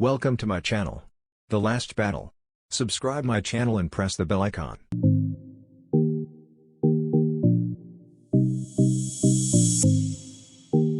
Welcome to my channel, The Last Battle. Subscribe my channel and press the bell icon.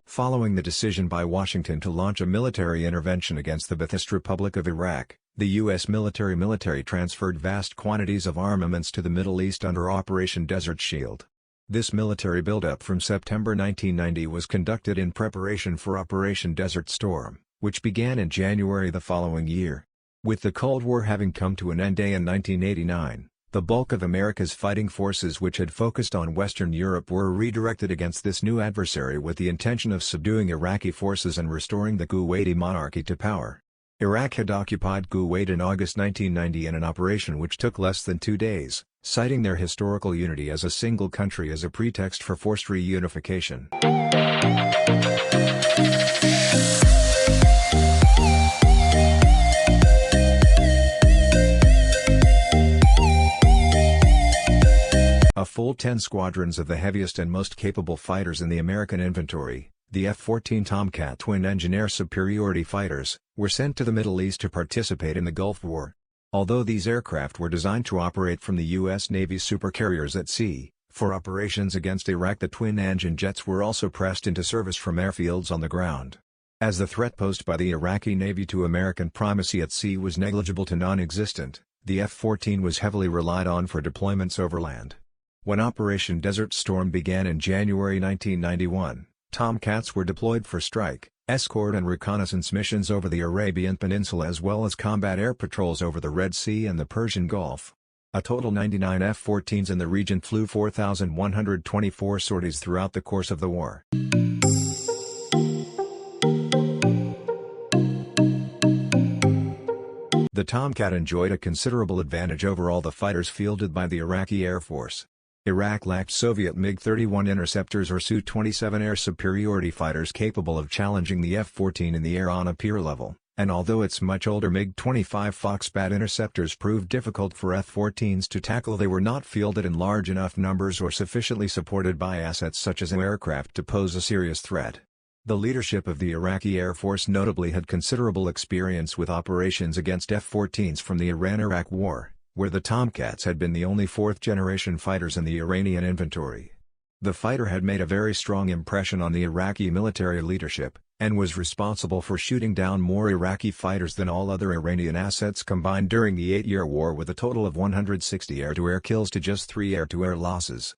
Following the decision by Washington to launch a military intervention against the Ba'athist Republic of Iraq, the U.S. military transferred vast quantities of armaments to the Middle East under Operation Desert Shield. This military buildup from September 1990 was conducted in preparation for Operation Desert Storm, which began in January the following year. With the Cold War having come to an end in 1989, the bulk of America's fighting forces which had focused on Western Europe were redirected against this new adversary with the intention of subduing Iraqi forces and restoring the Kuwaiti monarchy to power. Iraq had occupied Kuwait in August 1990 in an operation which took less than 2 days, citing their historical unity as a single country as a pretext for forced reunification. A full 10 squadrons of the heaviest and most capable fighters in the American inventory, the F-14 Tomcat twin-engine air superiority fighters, were sent to the Middle East to participate in the Gulf War. Although these aircraft were designed to operate from the U.S. Navy's supercarriers at sea, for operations against Iraq the twin-engine jets were also pressed into service from airfields on the ground. As the threat posed by the Iraqi Navy to American primacy at sea was negligible to non-existent, the F-14 was heavily relied on for deployments over land. When Operation Desert Storm began in January 1991, Tomcats were deployed for strike, escort and reconnaissance missions over the Arabian Peninsula as well as combat air patrols over the Red Sea and the Persian Gulf. A total 99 F-14s in the region flew 4,124 sorties throughout the course of the war. The Tomcat enjoyed a considerable advantage over all the fighters fielded by the Iraqi Air Force. Iraq lacked Soviet MiG-31 interceptors or Su-27 air superiority fighters capable of challenging the F-14 in the air on a peer level, and although its much older MiG-25 Foxbat interceptors proved difficult for F-14s to tackle, they were not fielded in large enough numbers or sufficiently supported by assets such as aircraft to pose a serious threat. The leadership of the Iraqi Air Force notably had considerable experience with operations against F-14s from the Iran-Iraq War, where the Tomcats had been the only fourth-generation fighters in the Iranian inventory. The fighter had made a very strong impression on the Iraqi military leadership, and was responsible for shooting down more Iraqi fighters than all other Iranian assets combined during the 8-year war, with a total of 160 air-to-air kills to just 3 air-to-air losses.